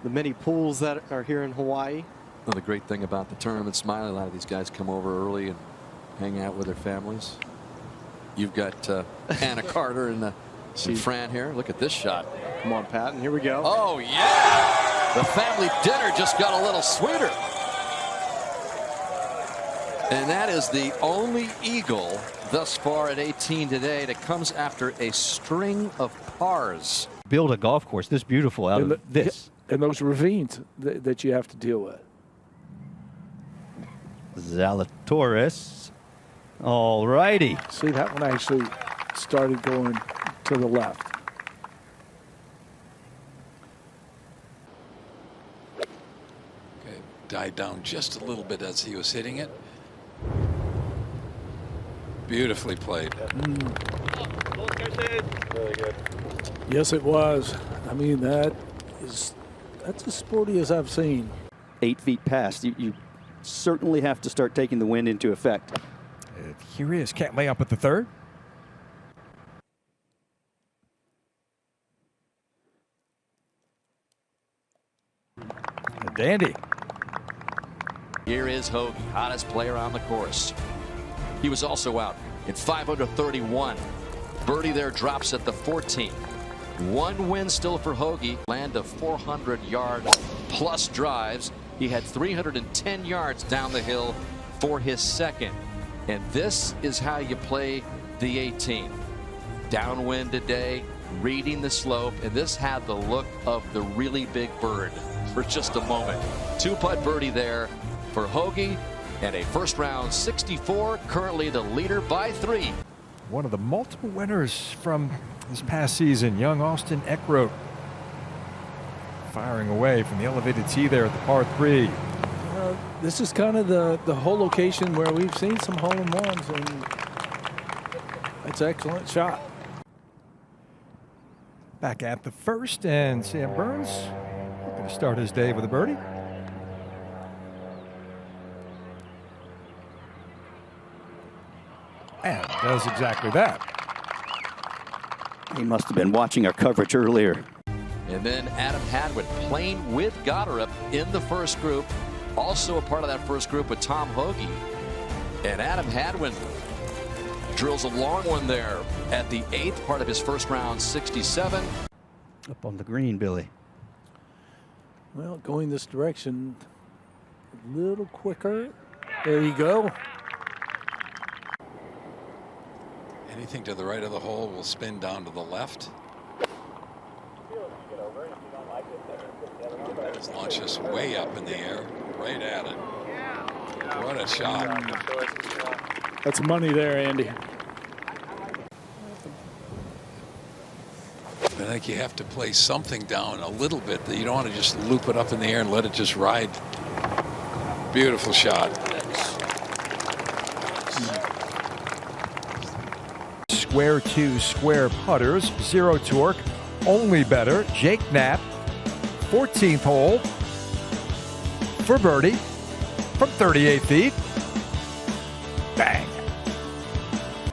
the many pools that are here in Hawaii. Well, the great thing about the tournament, Smiley, a lot of these guys come over early and hang out with their families. You've got Hannah Carter and Fran here. Look at this shot. Come on, Pat, and here we go. Oh, yeah. The family dinner just got a little sweeter. And that is the only eagle thus far at 18 today that comes after a string of pars. Build a golf course this beautiful out of this. And those ravines that you have to deal with. Zalatoris. All righty. See, that one actually started going to the left. Okay, died down just a little bit as he was hitting it. Beautifully played. Really good. Yes, it was. I mean, that's as sporty as I've seen. 8 feet past. You certainly have to start taking the wind into effect. Here he is. Can't lay up at the third. A dandy. Here is Hoagie, hottest player on the course. He was also out in 531. Birdie there drops at the 14th. One win still for Hoagie. Land of 400-yard plus drives. He had 310 yards down the hill for his second. And this is how you play the 18. Downwind today, reading the slope, and this had the look of the really big bird for just a moment. 2-putt birdie there for Hoagie, and a first round 64, currently the leader by 3. One of the multiple winners from this past season, young Austin Eckroat, firing away from the elevated tee there at the par 3. This is kind of the whole location where we've seen some hole-in-ones, and it's an excellent shot. Back at the first, and Sam Burns going to start his day with a birdie. And does exactly that. He must have been watching our coverage earlier. And then Adam Hadwin playing with Goddard in the first group. Also a part of that first group with Tom Hoagie. And Adam Hadwin drills a long one there at the 8th, part of his first round 67. Up on the green, Billy. Well, going this direction a little quicker. There you go. Anything to the right of the hole will spin down to the left. This launches way up in the air, right at it. What a shot. That's money there, Andy. I think you have to play something down a little bit. That you don't want to just loop it up in the air and let it just ride. Beautiful shot. Square 2 square putters, 0 torque, only better. Jake Knapp, 14th hole for birdie from 38 feet. Bang.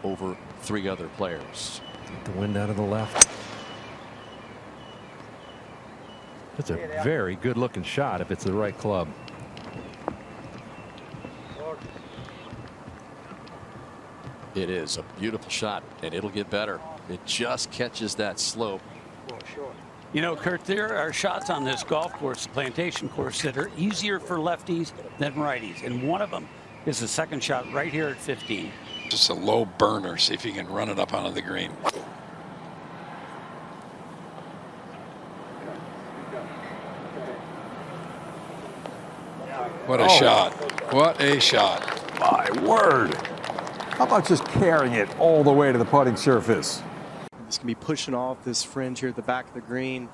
Over 3 other players. Get the wind out of the left. That's a very good looking shot if it's the right club. It is a beautiful shot, and it'll get better. It just catches that slope. You know, Kurt, there are shots on this golf course, Plantation Course, that are easier for lefties than righties. And one of them is the second shot right here at 15. Just a low burner. See if you can run it up onto the green. What a shot. What a shot. My word. How about just carrying it all the way to the putting surface? He's going to be pushing off this fringe here at the back of the green.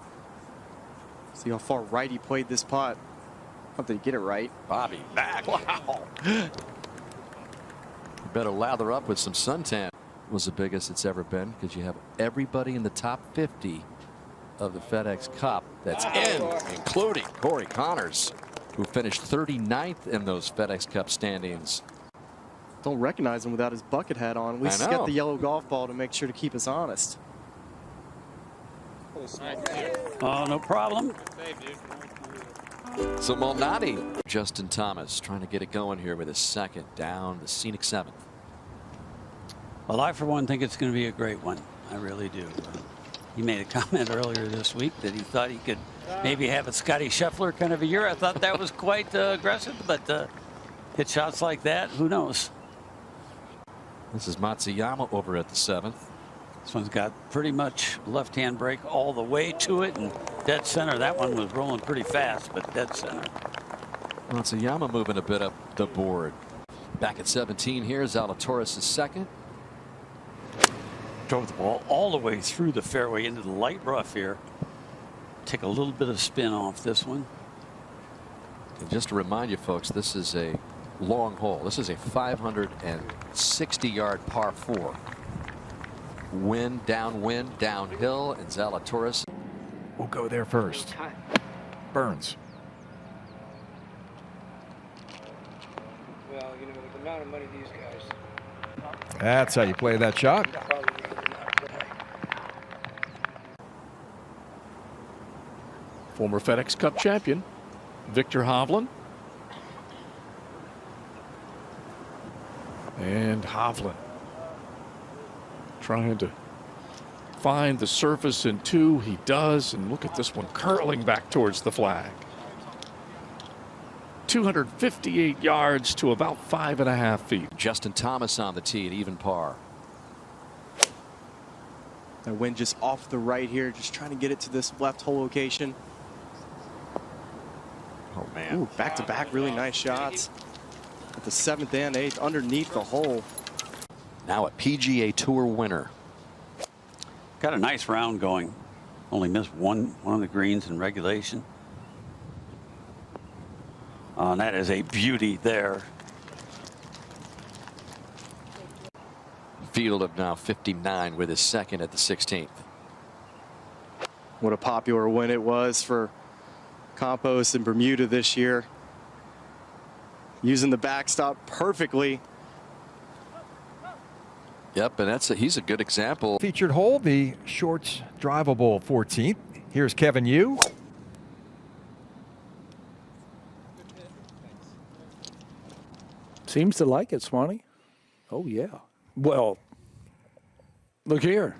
See how far right he played this putt. Hope they get it right. Bobby back. Wow. You better lather up with some suntan. It was the biggest it's ever been because you have everybody in the top 50 of the FedEx Cup that's in, including Corey Connors, who finished 39th in those FedEx Cup standings. Don't recognize him without his bucket hat on. At least he's got the yellow golf ball to make sure to keep us honest. Oh, no problem. So Malnati, Justin Thomas trying to get it going here with his second down the scenic 7th. Well, I, for one, think it's going to be a great one. I really do. He made a comment earlier this week that he thought he could maybe have a Scotty Scheffler kind of a year. I thought that was quite aggressive, but hit shots like that, who knows? This is Matsuyama over at the 7th. This one's got pretty much left-hand break all the way to it and dead center. That one was rolling pretty fast, but dead center. Matsuyama moving a bit up the board. Back at 17 here, Zalatoris is second. Drove the ball all the way through the fairway into the light rough here. Take a little bit of spin off this one. And just to remind you folks, this is a long hole. This is a 560-yard par 4. Wind, downwind, downhill, and Zalatoris. We'll go there first. Burns. Well, you know, with the amount of money these guys. That's how you play that shot. Former FedEx Cup champion, Viktor Hovland. And Hovland trying to find the surface in 2. He does, and look at this one curling back towards the flag. 258 yards to about 5.5 feet. Justin Thomas on the tee at even par. That wind just off the right here, just trying to get it to this left hole location. Oh man. Ooh, back-to-back really nice shots at the 7th and 8th underneath the hole. Now a PGA Tour winner. Got a nice round going. Only missed one of the greens in regulation. And that is a beauty there. Field of now 59 with his second at the 16th. What a popular win it was for Campos in Bermuda this year. Using the backstop perfectly. Yep, and he's a good example. Featured hole, the shorts drivable 14th. Here's Kevin Yu. Seems to like it, Swanee. Oh, yeah. Well, look here.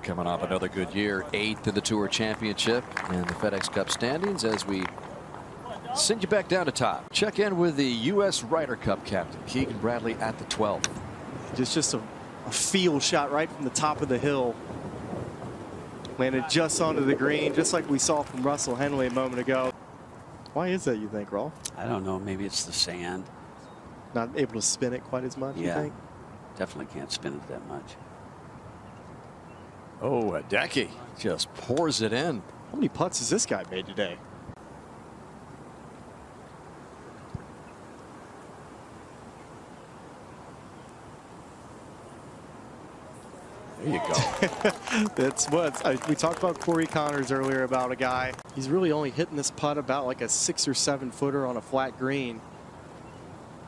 Coming off another good year, 8th in the Tour Championship and the FedEx Cup standings as we send you back down to top. Check in with the U.S. Ryder Cup captain, Keegan Bradley, at the 12th. Just a feel shot right from the top of the hill. Landed just onto the green, just like we saw from Russell Henley a moment ago. Why is that, you think, Rolf? I don't know. Maybe it's the sand. Not able to spin it quite as much, you think? Definitely can't spin it that much. Oh, Hideki just pours it in. How many putts has this guy made today? There you go. That's what we talked about Corey Connors earlier about a guy. He's really only hitting this putt about like a 6 or 7 footer on a flat green.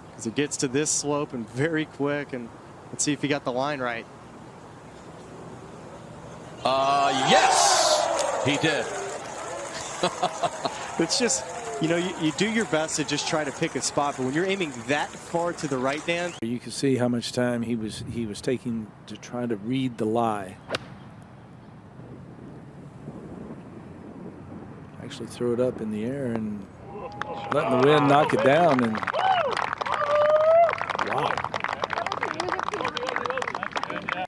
Because it gets to this slope and very quick. And let's see if he got the line right. Yes, he did. It's just, you know, you do your best to just try to pick a spot, but when you're aiming that far to the right, Dan, You can see how much time he was taking to try to read the lie. Actually threw it up in the air and letting the wind knock it down. And wow.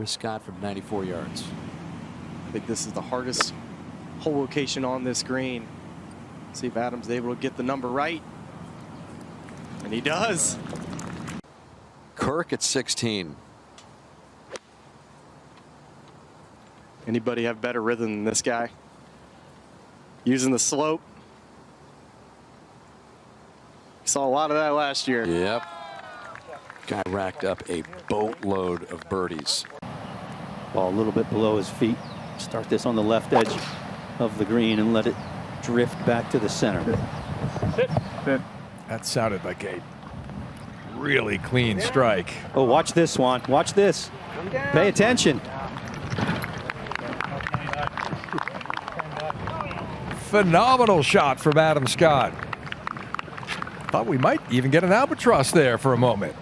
Scott from 94 yards. I think this is the hardest hole location on this green. See if Adams is able to get the number right. And he does. Kirk at 16. Anybody have better rhythm than this guy? Using the slope. Saw a lot of that last year. Yep. Guy racked up a boatload of birdies. Ball a little bit below his feet. Start this on the left edge of the green and let it drift back to the center. That sounded like a really clean strike. Oh, watch this, Swan. Watch this. Pay attention. Phenomenal shot from Adam Scott. Thought we might even get an albatross there for a moment.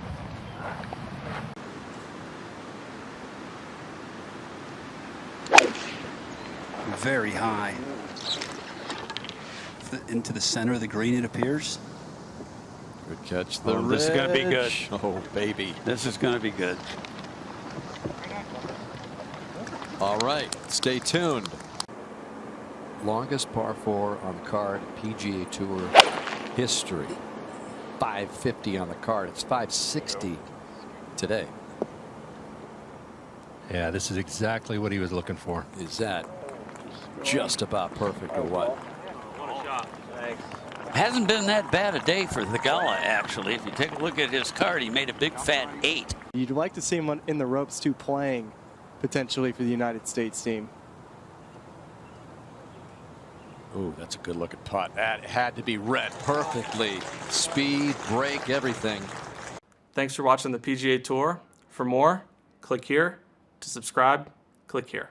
Very high. Into the center of the green, it appears. Good catch. This is going to be good. Oh, baby. This is going to be good. All right, stay tuned. Longest par 4 on the card, PGA Tour history. 550 on the card. It's 560 today. Yeah, this is exactly what he was looking for. Is that just about perfect or what? Hasn't been that bad a day for Thigala, actually. If you take a look at his card, he made a big fat 8. You'd like to see him in the ropes too, playing potentially for the United States team. Ooh, that's a good looking putt. That had to be read perfectly. Speed, break, everything. Thanks for watching the PGA Tour. For more, click here. To subscribe, click here.